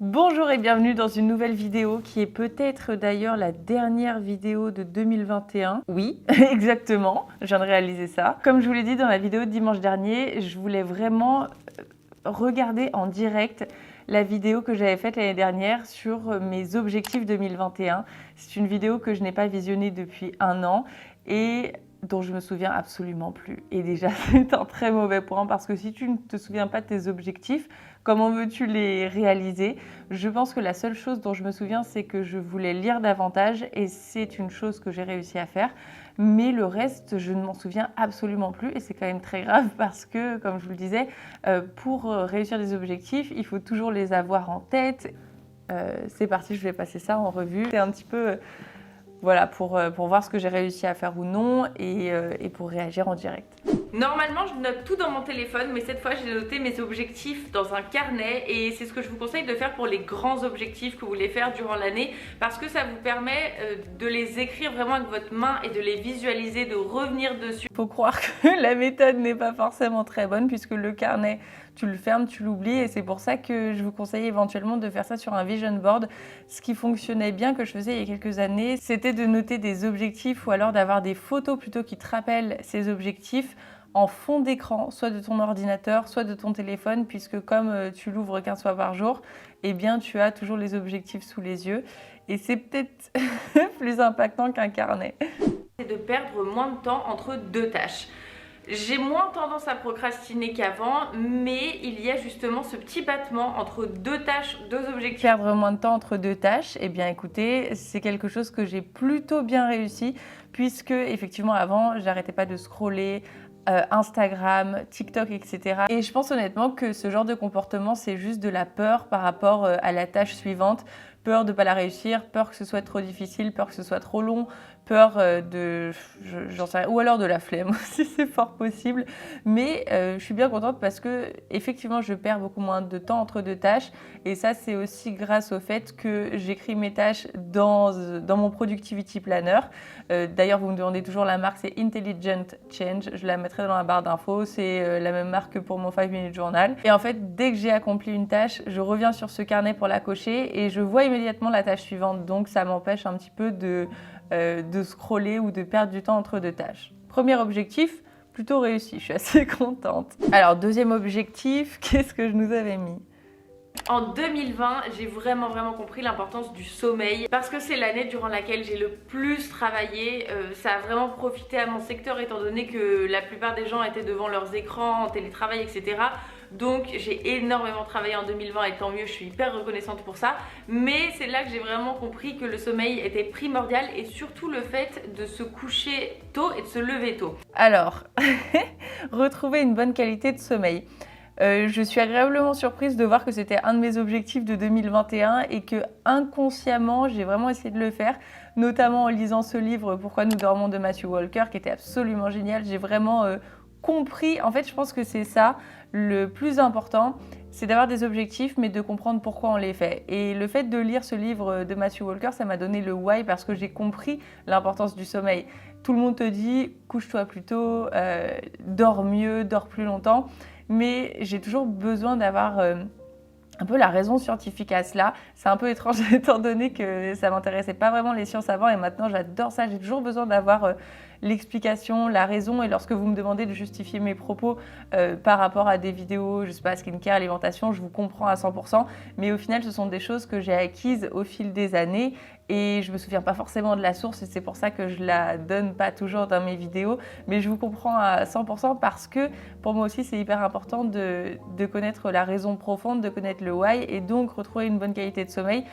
Bonjour et bienvenue dans une nouvelle vidéo qui est peut-être d'ailleurs la dernière vidéo de 2021. Oui, exactement, je viens de réaliser ça. Comme je vous l'ai dit dans la vidéo de dimanche dernier, je voulais vraiment regarder en direct la vidéo que j'avais faite l'année dernière sur mes objectifs 2021. C'est une vidéo que je n'ai pas visionnée depuis un an et dont je me souviens absolument plus. Et déjà, c'est un très mauvais point parce que si tu ne te souviens pas de tes objectifs, comment veux-tu les réaliser? Je pense que la seule chose dont je me souviens, c'est que je voulais lire davantage et c'est une chose que j'ai réussi à faire. Mais le reste, je ne m'en souviens absolument plus et c'est quand même très grave parce que, comme je vous le disais, pour réussir des objectifs, il faut toujours les avoir en tête. C'est parti, je vais passer ça en revue. C'est un petit peu... voilà, pour voir ce que j'ai réussi à faire ou non et pour réagir en direct. Normalement, je note tout dans mon téléphone, mais cette fois, j'ai noté mes objectifs dans un carnet et c'est ce que je vous conseille de faire pour les grands objectifs que vous voulez faire durant l'année parce que ça vous permet de les écrire vraiment avec votre main et de les visualiser, de revenir dessus. Faut croire que la méthode n'est pas forcément très bonne puisque le carnet, tu le fermes, tu l'oublies et c'est pour ça que je vous conseille éventuellement de faire ça sur un vision board. Ce qui fonctionnait bien que je faisais il y a quelques années, c'était de noter des objectifs ou alors d'avoir des photos plutôt qui te rappellent ces objectifs en fond d'écran, soit de ton ordinateur, soit de ton téléphone, puisque comme tu l'ouvres 15 fois par jour, eh bien tu as toujours les objectifs sous les yeux. Et c'est peut-être plus impactant qu'un carnet. C'est de perdre moins de temps entre deux tâches. J'ai moins tendance à procrastiner qu'avant, mais il y a justement ce petit battement entre deux tâches, deux objectifs. Perdre moins de temps entre deux tâches, eh bien écoutez, c'est quelque chose que j'ai plutôt bien réussi, puisque effectivement avant, j'arrêtais pas de scroller, Instagram, TikTok, etc. Et je pense honnêtement que ce genre de comportement, c'est juste de la peur par rapport à la tâche suivante. Peur de ne pas la réussir, peur que ce soit trop difficile, peur que ce soit trop long, peur j'en sais rien, ou alors de la flemme si c'est fort possible. Mais je suis bien contente parce que effectivement, je perds beaucoup moins de temps entre deux tâches. Et ça, c'est aussi grâce au fait que j'écris mes tâches dans mon Productivity Planner. D'ailleurs, vous me demandez toujours la marque, c'est Intelligent Change. Je la mettrai dans la barre d'infos. C'est la même marque que pour mon 5 Minute Journal. Et en fait, dès que j'ai accompli une tâche, je reviens sur ce carnet pour la cocher et je vois immédiatement la tâche suivante. Donc, ça m'empêche un petit peu de scroller ou de perdre du temps entre deux tâches. Premier objectif, plutôt réussi. Je suis assez contente. Alors, deuxième objectif, qu'est-ce que je nous avais mis ? En 2020, j'ai vraiment compris l'importance du sommeil parce que c'est l'année durant laquelle j'ai le plus travaillé. Ça a vraiment profité à mon secteur étant donné que la plupart des gens étaient devant leurs écrans, en télétravail, etc. Donc j'ai énormément travaillé en 2020 et tant mieux, je suis hyper reconnaissante pour ça. Mais c'est là que j'ai vraiment compris que le sommeil était primordial et surtout le fait de se coucher tôt et de se lever tôt. Alors, retrouver une bonne qualité de sommeil. Je suis agréablement surprise de voir que c'était un de mes objectifs de 2021 et que inconsciemment j'ai vraiment essayé de le faire, notamment en lisant ce livre Pourquoi nous dormons de Matthew Walker qui était absolument génial. J'ai vraiment compris, en fait je pense que c'est ça le plus important, c'est d'avoir des objectifs mais de comprendre pourquoi on les fait. Et le fait de lire ce livre de Matthew Walker, ça m'a donné le why parce que j'ai compris l'importance du sommeil. Tout le monde te dit couche-toi plus tôt, dors mieux, dors plus longtemps. Mais j'ai toujours besoin d'avoir un peu la raison scientifique à cela. C'est un peu étrange étant donné que ça m'intéressait pas vraiment les sciences avant et maintenant j'adore ça. J'ai toujours besoin d'avoir l'explication, la raison et lorsque vous me demandez de justifier mes propos par rapport à des vidéos, je sais pas, skincare, alimentation, je vous comprends à 100%. Mais au final, ce sont des choses que j'ai acquises au fil des années et je me souviens pas forcément de la source et c'est pour ça que je la donne pas toujours dans mes vidéos. Mais je vous comprends à 100% parce que pour moi aussi, c'est hyper important de connaître la raison profonde, de connaître le why et donc retrouver une bonne qualité de sommeil.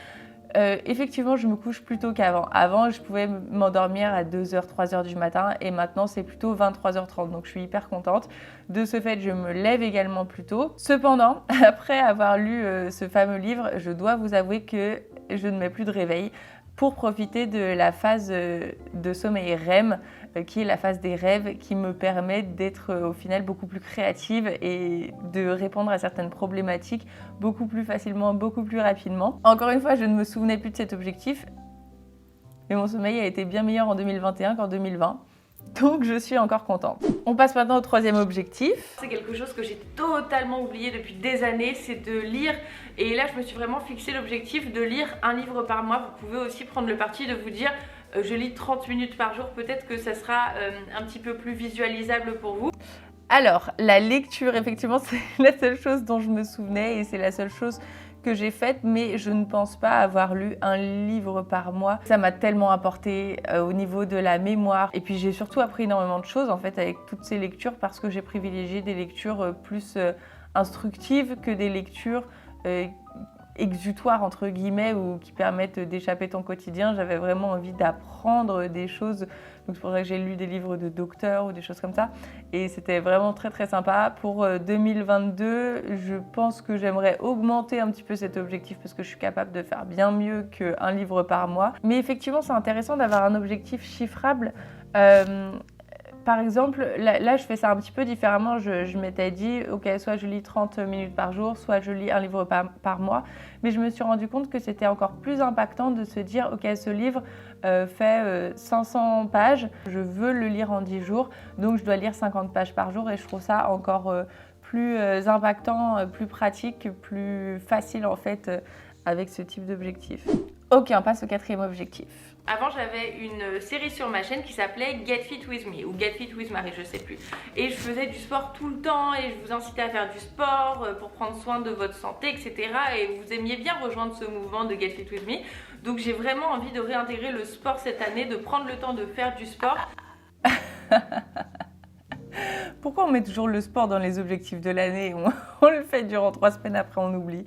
Effectivement, je me couche plus tôt qu'avant. Avant, je pouvais m'endormir à 2h, 3h du matin et maintenant, c'est plutôt 23h30. Donc, je suis hyper contente. De ce fait, je me lève également plus tôt. Cependant, après avoir lu ce fameux livre, je dois vous avouer que je ne mets plus de réveil pour profiter de la phase de sommeil REM, qui est la phase des rêves, qui me permet d'être au final beaucoup plus créative et de répondre à certaines problématiques beaucoup plus facilement, beaucoup plus rapidement. Encore une fois, je ne me souvenais plus de cet objectif, mais mon sommeil a été bien meilleur en 2021 qu'en 2020. Donc je suis encore contente. On passe maintenant au troisième objectif. C'est quelque chose que j'ai totalement oublié depuis des années, c'est de lire. Et là je me suis vraiment fixé l'objectif de lire un livre par mois. Vous pouvez aussi prendre le parti de vous dire je lis 30 minutes par jour, peut-être que ça sera un petit peu plus visualisable pour vous. Alors, la lecture, effectivement, c'est la seule chose dont je me souvenais et c'est la seule chose que j'ai faite, mais je ne pense pas avoir lu un livre par mois. Ça m'a tellement apporté au niveau de la mémoire. Et puis j'ai surtout appris énormément de choses en fait avec toutes ces lectures parce que j'ai privilégié des lectures plus instructives que des lectures exutoires entre guillemets ou qui permettent d'échapper ton quotidien. J'avais vraiment envie d'apprendre des choses, donc c'est pour ça que j'ai lu des livres de docteurs ou des choses comme ça et c'était vraiment très très sympa. Pour 2022, je pense que j'aimerais augmenter un petit peu cet objectif parce que je suis capable de faire bien mieux qu'un livre par mois, mais effectivement c'est intéressant d'avoir un objectif chiffrable. Par exemple, là, je fais ça un petit peu différemment. Je m'étais dit, ok, soit je lis 30 minutes par jour, soit je lis un livre par mois. Mais je me suis rendu compte que c'était encore plus impactant de se dire, ok, ce livre fait 500 pages. Je veux le lire en 10 jours, donc je dois lire 50 pages par jour. Et je trouve ça encore plus impactant, plus pratique, plus facile en fait avec ce type d'objectif. Ok, on passe au quatrième objectif. Avant, j'avais une série sur ma chaîne qui s'appelait Get Fit With Me ou Get Fit With Marie, je sais plus. Et je faisais du sport tout le temps et je vous incitais à faire du sport pour prendre soin de votre santé, etc. Et vous aimiez bien rejoindre ce mouvement de Get Fit With Me. Donc j'ai vraiment envie de réintégrer le sport cette année, de prendre le temps de faire du sport. Pourquoi on met toujours le sport dans les objectifs de l'année? On le fait durant 3 semaines, après on oublie.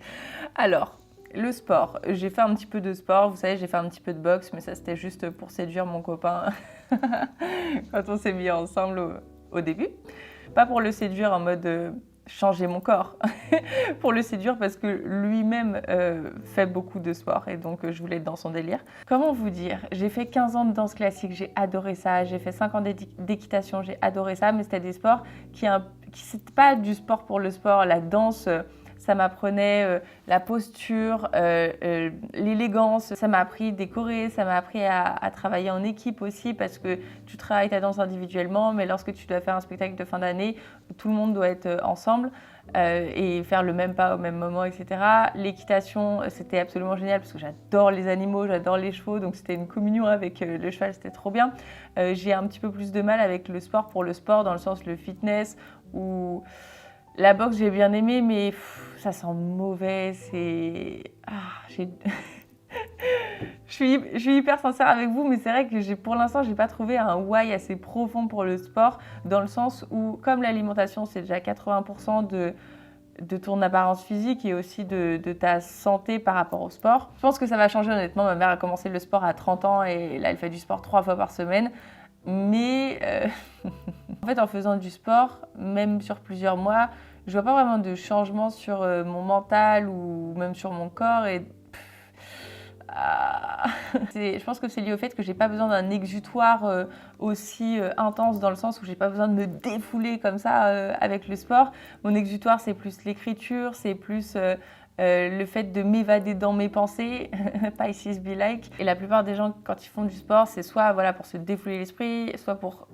Alors, le sport, j'ai fait un petit peu de sport, vous savez, j'ai fait un petit peu de boxe, mais ça c'était juste pour séduire mon copain quand on s'est mis ensemble au début. Pas pour le séduire en mode changer mon corps, pour le séduire parce que lui-même fait beaucoup de sport et donc je voulais être dans son délire. Comment vous dire, j'ai fait 15 ans de danse classique, j'ai adoré ça, j'ai fait 5 ans d'équitation, j'ai adoré ça, mais c'était des sports qui c'était pas du sport pour le sport, la danse. Ça m'apprenait la posture, l'élégance, ça m'a appris des chorés, ça m'a appris à travailler en équipe aussi parce que tu travailles ta danse individuellement, mais lorsque tu dois faire un spectacle de fin d'année, tout le monde doit être ensemble et faire le même pas au même moment, etc. L'équitation, c'était absolument génial parce que j'adore les animaux, j'adore les chevaux, donc c'était une communion avec le cheval, c'était trop bien. J'ai un petit peu plus de mal avec le sport pour le sport, dans le sens le fitness ou... La boxe, j'ai bien aimé, mais ça sent mauvais, c'est... je suis hyper sincère avec vous, mais c'est vrai que pour l'instant, j'ai pas trouvé un why assez profond pour le sport, dans le sens où, comme l'alimentation, c'est déjà 80% de ton apparence physique et aussi de ta santé par rapport au sport. Je pense que ça va changer honnêtement. Ma mère a commencé le sport à 30 ans et là, elle fait du sport 3 fois par semaine. Mais en fait, en faisant du sport, même sur plusieurs mois, je vois pas vraiment de changement sur mon mental ou même sur mon corps. Et je pense que c'est lié au fait que j'ai pas besoin d'un exutoire aussi intense, dans le sens où j'ai pas besoin de me défouler comme ça avec le sport. Mon exutoire, c'est plus l'écriture, c'est plus le fait de m'évader dans mes pensées, Pisces be like. Et la plupart des gens, quand ils font du sport, c'est soit voilà, pour se défouler l'esprit, soit pour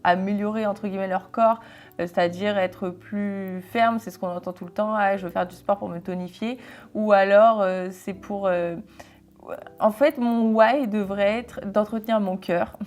améliorer entre guillemets leur corps, c'est-à-dire être plus ferme, c'est ce qu'on entend tout le temps, je veux faire du sport pour me tonifier, ou alors c'est pour... En fait, mon why devrait être d'entretenir mon cœur,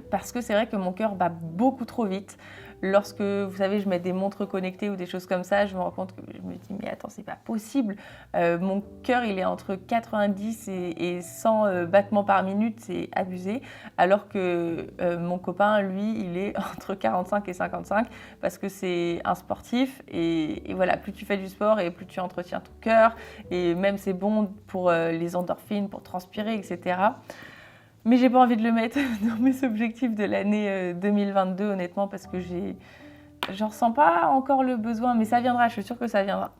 parce que c'est vrai que mon cœur bat beaucoup trop vite. Lorsque, vous savez, je mets des montres connectées ou des choses comme ça, je me rends compte que je me dis, mais attends, c'est pas possible. Mon cœur, il est entre 90 et 100 battements par minute, c'est abusé. Alors que mon copain, lui, il est entre 45 et 55 parce que c'est un sportif. Et voilà, plus tu fais du sport et plus tu entretiens ton cœur. Et même, c'est bon pour les endorphines, pour transpirer, etc. Mais j'ai pas envie de le mettre dans mes objectifs de l'année 2022, honnêtement, parce que j'en ressens pas encore le besoin, mais ça viendra, je suis sûre que ça viendra.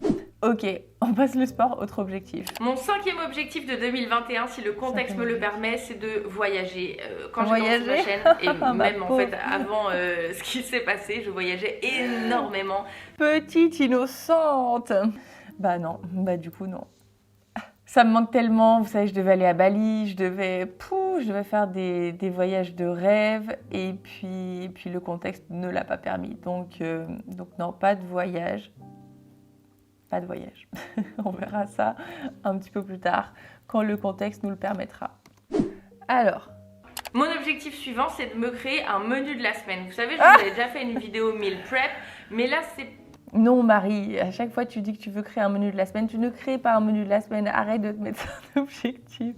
Ok, on passe le sport, autre objectif. Mon 5e objectif de 2021, si le contexte me le permet, c'est de voyager. Quand j'ai lancé ma chaîne, et même en fait avant ce qui s'est passé, je voyageais énormément. Petite innocente. Bah non, bah du coup non. Ça me manque tellement, vous savez, je devais aller à Bali, je je devais faire des voyages de rêve et puis le contexte ne l'a pas permis. Donc non, pas de voyage. Pas de voyage. On verra ça un petit peu plus tard quand le contexte nous le permettra. Alors, mon objectif suivant, c'est de me créer un menu de la semaine. Vous savez, je vous avais déjà fait une vidéo meal prep, mais là, c'est... Non, Marie, à chaque fois tu dis que tu veux créer un menu de la semaine, tu ne crées pas un menu de la semaine. Arrête de te mettre un objectif.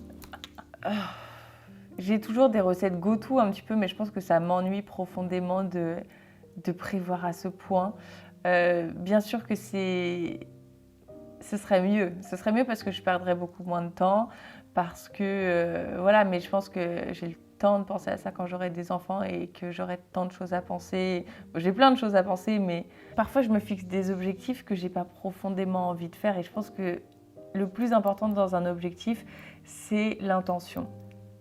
J'ai toujours des recettes go-to un petit peu, mais je pense que ça m'ennuie profondément de prévoir à ce point. Bien sûr que ce serait mieux. Ce serait mieux parce que je perdrais beaucoup moins de temps, parce que voilà, mais je pense que j'ai le temps de penser à ça quand j'aurai des enfants et que j'aurai tant de choses à penser. Bon, j'ai plein de choses à penser, mais parfois je me fixe des objectifs que j'ai pas profondément envie de faire, et je pense que le plus important dans un objectif, c'est l'intention.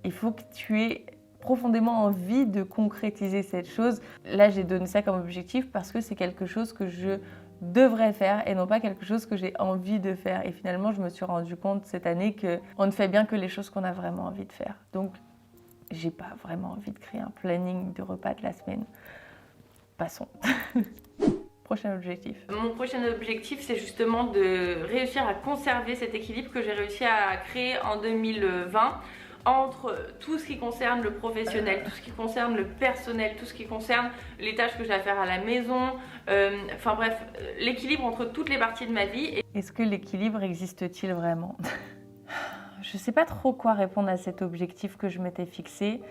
Il faut que tu aies profondément envie de concrétiser cette chose. Là, j'ai donné ça comme objectif parce que c'est quelque chose que je devrais faire et non pas quelque chose que j'ai envie de faire. Et finalement, je me suis rendu compte cette année qu'on ne fait bien que les choses qu'on a vraiment envie de faire. Donc, j'ai pas vraiment envie de créer un planning de repas de la semaine. Passons. Prochain objectif. Mon prochain objectif, c'est justement de réussir à conserver cet équilibre que j'ai réussi à créer en 2020 entre tout ce qui concerne le professionnel, tout ce qui concerne le personnel, tout ce qui concerne les tâches que j'ai à faire à la maison, enfin bref, l'équilibre entre toutes les parties de ma vie. Est-ce que l'équilibre existe-t-il vraiment? Je ne sais pas trop quoi répondre à cet objectif que je m'étais fixé,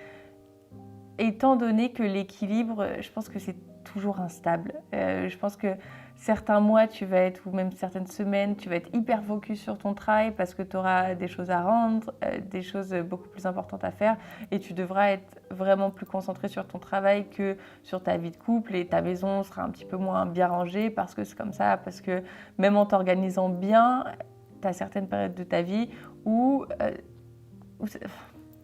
étant donné que l'équilibre, je pense que c'est toujours instable. Je pense que certains mois, tu vas être, ou même certaines semaines, tu vas être hyper focus sur ton travail parce que tu auras des choses à rendre, des choses beaucoup plus importantes à faire, et tu devras être vraiment plus concentré sur ton travail que sur ta vie de couple, et ta maison sera un petit peu moins bien rangée parce que c'est comme ça, parce que même en t'organisant bien, tu as certaines périodes de ta vie où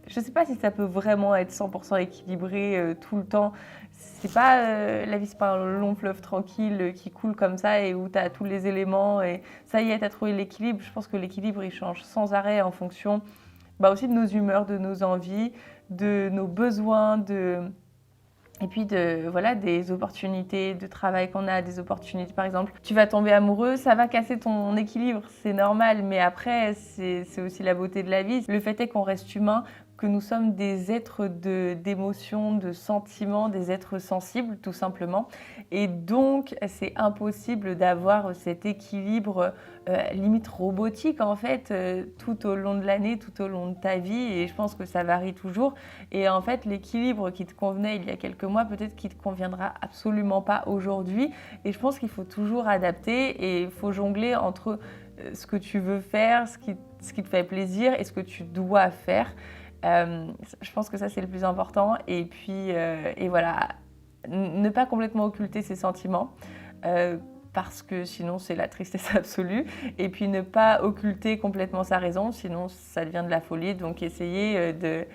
je ne sais pas si ça peut vraiment être 100% équilibré tout le temps. C'est pas, la vie, c'est pas un long fleuve tranquille qui coule comme ça et où tu as tous les éléments et ça y est, tu as trouvé l'équilibre. Je pense que l'équilibre, il change sans arrêt en fonction aussi de nos humeurs, de nos envies, de nos besoins, et puis des opportunités de travail qu'on a, des opportunités, par exemple, tu vas tomber amoureux, ça va casser ton équilibre, c'est normal, mais après, c'est aussi la beauté de la vie. Le fait est qu'on reste humain, que nous sommes des êtres d'émotions, de sentiments, des êtres sensibles, tout simplement. Et donc, c'est impossible d'avoir cet équilibre limite robotique, en fait, tout au long de l'année, tout au long de ta vie. Et je pense que ça varie toujours. Et en fait, l'équilibre qui te convenait il y a quelques mois, peut-être qu'il ne te conviendra absolument pas aujourd'hui. Et je pense qu'il faut toujours adapter et il faut jongler entre ce que tu veux faire, ce qui te fait plaisir et ce que tu dois faire. Je pense que ça, c'est le plus important. Et puis, voilà, ne pas complètement occulter ses sentiments, parce que sinon, c'est la tristesse absolue. Et puis, ne pas occulter complètement sa raison, sinon, ça devient de la folie. Donc, essayer de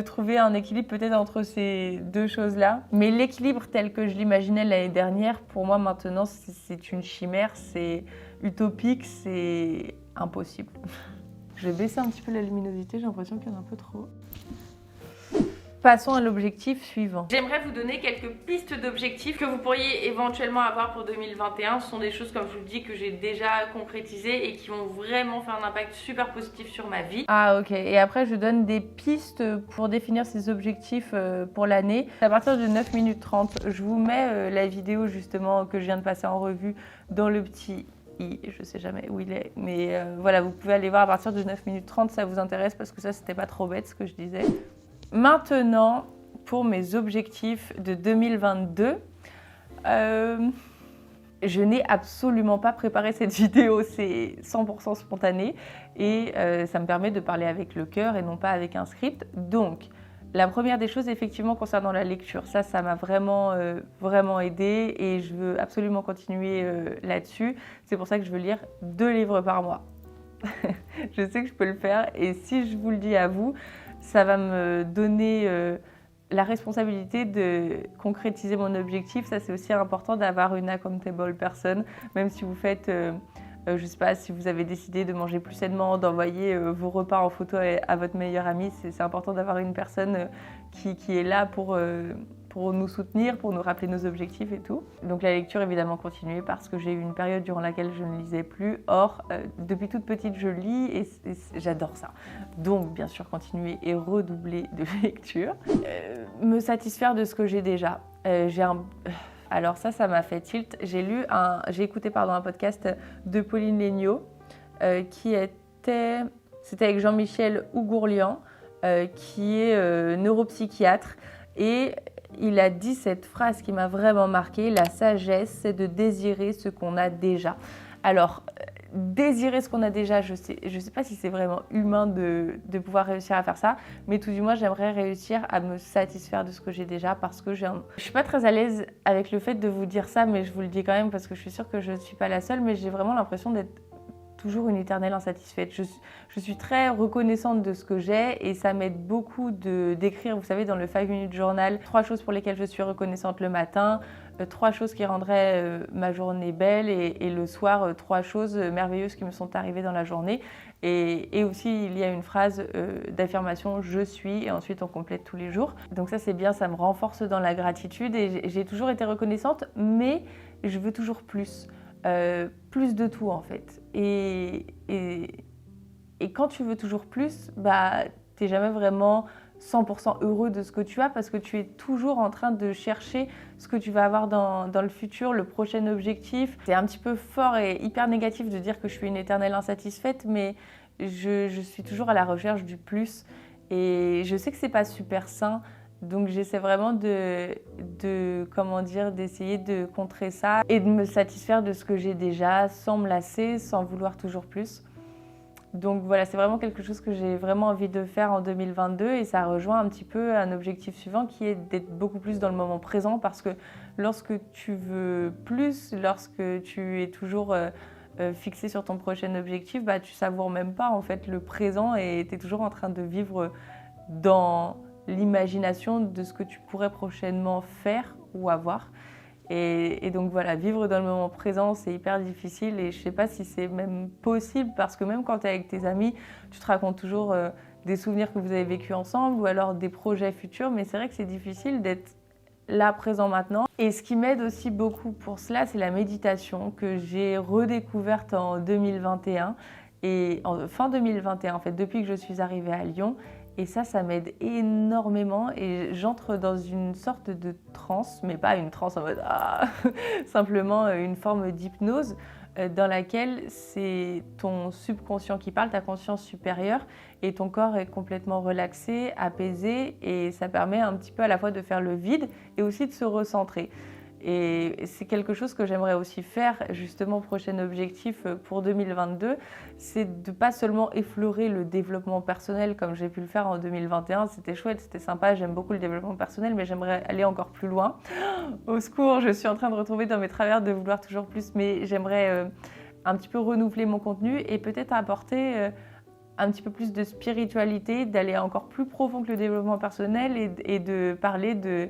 trouver un équilibre peut-être entre ces deux choses-là. Mais l'équilibre tel que je l'imaginais l'année dernière, pour moi, maintenant, c'est une chimère, c'est utopique, c'est impossible. Je vais baisser un petit peu la luminosité, j'ai l'impression qu'il y en a un peu trop. Passons à l'objectif suivant. J'aimerais vous donner quelques pistes d'objectifs que vous pourriez éventuellement avoir pour 2021. Ce sont des choses, comme je vous le dis, que j'ai déjà concrétisées et qui vont vraiment faire un impact super positif sur ma vie. Ah ok, et après je donne des pistes pour définir ces objectifs pour l'année. À partir de 9 minutes 30, je vous mets la vidéo justement que je viens de passer en revue dans le petit... je sais jamais où il est, mais voilà, vous pouvez aller voir à partir de 9 minutes 30, ça vous intéresse, parce que ça, c'était pas trop bête ce que je disais. Maintenant, pour mes objectifs de 2022, je n'ai absolument pas préparé cette vidéo, c'est 100% spontané, et ça me permet de parler avec le cœur et non pas avec un script. Donc, la première des choses, effectivement, concernant la lecture, ça m'a vraiment, vraiment aidée et je veux absolument continuer là-dessus. C'est pour ça que je veux lire 2 livres par mois. Je sais que je peux le faire et si je vous le dis à vous, ça va me donner la responsabilité de concrétiser mon objectif. Ça, c'est aussi important d'avoir une accountable person, même si vous faites Je ne sais pas si vous avez décidé de manger plus sainement, d'envoyer vos repas en photo à votre meilleur ami. C'est important d'avoir une personne qui est là pour nous soutenir, pour nous rappeler nos objectifs et tout. Donc la lecture évidemment continuer parce que j'ai eu une période durant laquelle je ne lisais plus. Or, depuis toute petite, je lis et j'adore ça. Donc bien sûr continuer et redoubler de lecture. Me satisfaire de ce que j'ai déjà. Alors ça m'a fait tilt. J'ai écouté un podcast de Pauline Léniaud c'était avec Jean-Michel Ougourlian qui est neuropsychiatre et il a dit cette phrase qui m'a vraiment marquée: la sagesse, c'est de désirer ce qu'on a déjà. Alors, désirer ce qu'on a déjà, je sais pas si c'est vraiment humain de pouvoir réussir à faire ça, mais tout du moins, j'aimerais réussir à me satisfaire de ce que j'ai déjà parce que je suis pas très à l'aise avec le fait de vous dire ça, mais je vous le dis quand même parce que je suis sûre que je ne suis pas la seule, mais j'ai vraiment l'impression d'être toujours une éternelle insatisfaite. Je suis très reconnaissante de ce que j'ai et ça m'aide beaucoup d'écrire, vous savez, dans le 5 minutes journal, 3 choses pour lesquelles je suis reconnaissante le matin, 3 choses qui rendraient ma journée belle et le soir, 3 choses merveilleuses qui me sont arrivées dans la journée. Et aussi, il y a une phrase d'affirmation « je suis » et ensuite on complète tous les jours. Donc ça c'est bien, ça me renforce dans la gratitude et j'ai toujours été reconnaissante, mais je veux toujours plus. Plus de tout en fait. Et quand tu veux toujours plus, t'es jamais vraiment 100% heureux de ce que tu as parce que tu es toujours en train de chercher ce que tu vas avoir dans le futur, le prochain objectif. C'est un petit peu fort et hyper négatif de dire que je suis une éternelle insatisfaite, mais je suis toujours à la recherche du plus et je sais que c'est pas super sain. Donc j'essaie vraiment d'essayer de contrer ça et de me satisfaire de ce que j'ai déjà sans me lasser, sans vouloir toujours plus. Donc voilà, c'est vraiment quelque chose que j'ai vraiment envie de faire en 2022 et ça rejoint un petit peu un objectif suivant qui est d'être beaucoup plus dans le moment présent parce que lorsque tu veux plus, lorsque tu es toujours fixé sur ton prochain objectif, tu savoures même pas en fait le présent et tu es toujours en train de vivre dans l'imagination de ce que tu pourrais prochainement faire ou avoir. Et donc voilà, vivre dans le moment présent, c'est hyper difficile et je sais pas si c'est même possible parce que même quand tu es avec tes amis, tu te racontes toujours des souvenirs que vous avez vécus ensemble ou alors des projets futurs, mais c'est vrai que c'est difficile d'être là, présent, maintenant. Et ce qui m'aide aussi beaucoup pour cela, c'est la méditation que j'ai redécouverte en 2021 et en fin 2021 en fait, depuis que je suis arrivée à Lyon. Et ça m'aide énormément et j'entre dans une sorte de transe, mais pas une transe en mode simplement une forme d'hypnose dans laquelle c'est ton subconscient qui parle, ta conscience supérieure et ton corps est complètement relaxé, apaisé et ça permet un petit peu à la fois de faire le vide et aussi de se recentrer. Et c'est quelque chose que j'aimerais aussi faire, justement, prochain objectif pour 2022, c'est de pas seulement effleurer le développement personnel comme j'ai pu le faire en 2021. C'était chouette, c'était sympa, j'aime beaucoup le développement personnel, mais j'aimerais aller encore plus loin. Au secours, je suis en train de retomber dans mes travers de vouloir toujours plus, mais j'aimerais un petit peu renouveler mon contenu et peut-être apporter un petit peu plus de spiritualité, d'aller encore plus profond que le développement personnel et de parler de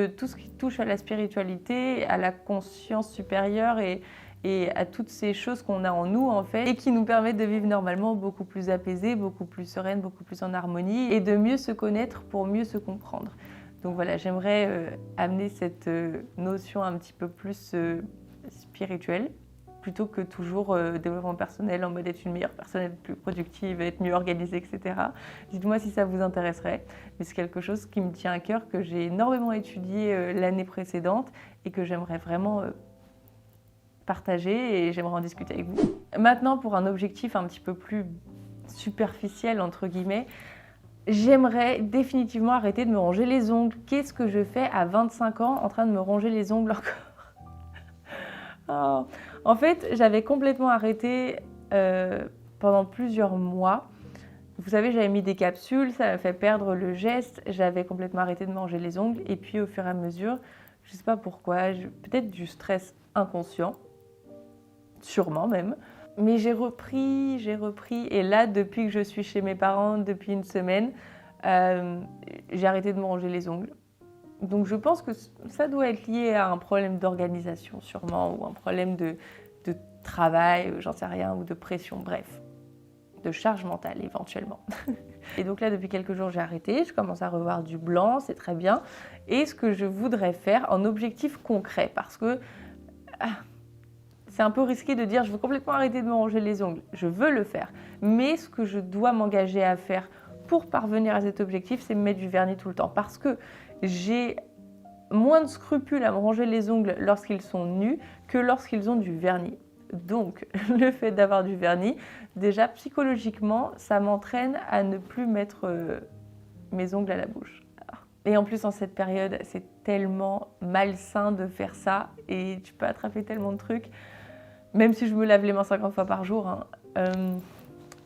tout ce qui touche à la spiritualité, à la conscience supérieure et à toutes ces choses qu'on a en nous en fait et qui nous permettent de vivre normalement beaucoup plus apaisée, beaucoup plus sereine, beaucoup plus en harmonie et de mieux se connaître pour mieux se comprendre. Donc voilà, j'aimerais amener cette notion un petit peu plus spirituelle plutôt que toujours développement personnel en mode être une meilleure personne, être plus productive, être mieux organisée, etc. Dites-moi si ça vous intéresserait. Mais c'est quelque chose qui me tient à cœur, que j'ai énormément étudié l'année précédente et que j'aimerais vraiment partager et j'aimerais en discuter avec vous. Maintenant, pour un objectif un petit peu plus superficiel, entre guillemets, j'aimerais définitivement arrêter de me ronger les ongles. Qu'est-ce que je fais à 25 ans en train de me ronger les ongles encore? Oh. En fait, j'avais complètement arrêté pendant plusieurs mois. Vous savez, j'avais mis des capsules, ça m'a fait perdre le geste. J'avais complètement arrêté de manger les ongles. Et puis, au fur et à mesure, je ne sais pas pourquoi, peut-être du stress inconscient, sûrement même. Mais j'ai repris. Et là, depuis que je suis chez mes parents, depuis une semaine, j'ai arrêté de me ronger les ongles. Donc je pense que ça doit être lié à un problème d'organisation sûrement ou un problème de travail, j'en sais rien, ou de pression, bref, de charge mentale éventuellement. Et donc là, depuis quelques jours, j'ai arrêté, je commence à revoir du blanc, c'est très bien. Et ce que je voudrais faire en objectif concret, parce que c'est un peu risqué de dire je veux complètement arrêter de me ronger les ongles. Je veux le faire, mais ce que je dois m'engager à faire pour parvenir à cet objectif, c'est me mettre du vernis tout le temps, parce que j'ai moins de scrupules à me ronger les ongles lorsqu'ils sont nus que lorsqu'ils ont du vernis. Donc, le fait d'avoir du vernis, déjà psychologiquement, ça m'entraîne à ne plus mettre mes ongles à la bouche. Et en plus, en cette période, c'est tellement malsain de faire ça et tu peux attraper tellement de trucs, même si je me lave les mains 50 fois par jour.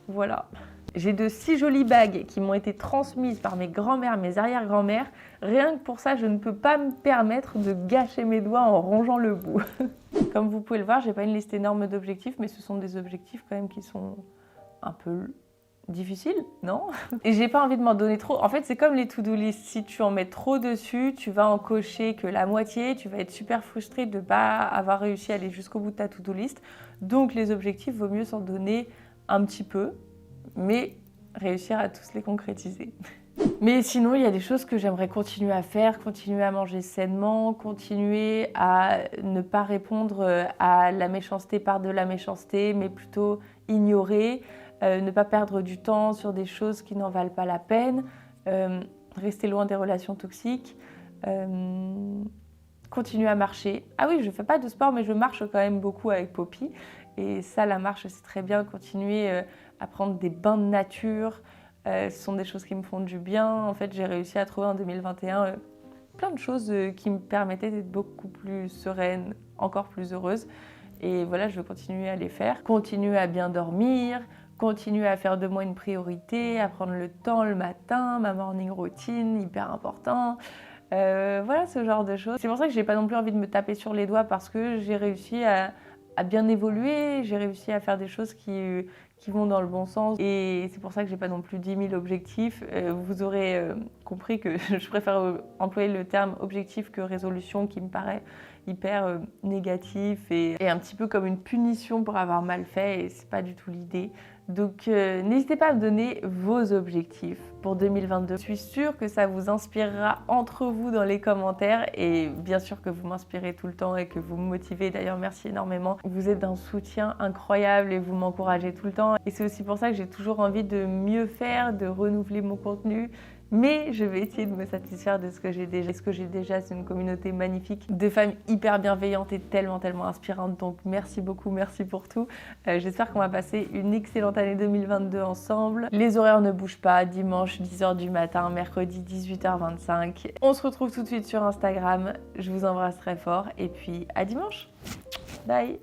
Voilà. J'ai de si jolies bagues qui m'ont été transmises par mes grands-mères, mes arrière-grand-mères. Rien que pour ça, je ne peux pas me permettre de gâcher mes doigts en rongeant le bout. Comme vous pouvez le voir, j'ai pas une liste énorme d'objectifs, mais ce sont des objectifs quand même qui sont un peu difficiles, non? Et j'ai pas envie de m'en donner trop. En fait, c'est comme les to-do list. Si tu en mets trop dessus, tu vas en cocher que la moitié, tu vas être super frustré de pas avoir réussi à aller jusqu'au bout de ta to-do list. Donc les objectifs, vaut mieux s'en donner un petit peu, mais réussir à tous les concrétiser. Mais sinon, il y a des choses que j'aimerais continuer à faire, continuer à manger sainement, continuer à ne pas répondre à la méchanceté par de la méchanceté, mais plutôt ignorer, ne pas perdre du temps sur des choses qui n'en valent pas la peine, rester loin des relations toxiques, continuer à marcher. Ah oui, je ne fais pas de sport, mais je marche quand même beaucoup avec Poppy. Et ça, la marche, c'est très bien. Continuer à prendre des bains de nature. Ce sont des choses qui me font du bien. En fait, j'ai réussi à trouver en 2021 plein de choses qui me permettaient d'être beaucoup plus sereine, encore plus heureuse. Et voilà, je veux continuer à les faire. Continuer à bien dormir, continuer à faire de moi une priorité, à prendre le temps le matin, ma morning routine, hyper important. Voilà, ce genre de choses. C'est pour ça que j'ai pas non plus envie de me taper sur les doigts parce que j'ai réussi à bien évoluer, j'ai réussi à faire des choses qui vont dans le bon sens. Et c'est pour ça que j'ai pas non plus 10 000 objectifs. Vous aurez compris que je préfère employer le terme objectif que résolution qui me paraît hyper négatif et un petit peu comme une punition pour avoir mal fait et c'est pas du tout l'idée. Donc n'hésitez pas à me donner vos objectifs pour 2022. Je suis sûre que ça vous inspirera entre vous dans les commentaires et bien sûr que vous m'inspirez tout le temps et que vous me motivez. D'ailleurs, merci énormément. Vous êtes d'un soutien incroyable et vous m'encouragez tout le temps. Et c'est aussi pour ça que j'ai toujours envie de mieux faire, de renouveler mon contenu. Mais je vais essayer de me satisfaire de ce que j'ai déjà. Ce que j'ai déjà, c'est une communauté magnifique de femmes hyper bienveillantes et tellement inspirantes. Donc merci beaucoup, merci pour tout. J'espère qu'on va passer une excellente année 2022 ensemble. Les horaires ne bougent pas, dimanche 10h du matin, mercredi 18h25. On se retrouve tout de suite sur Instagram. Je vous embrasse très fort et puis à dimanche. Bye!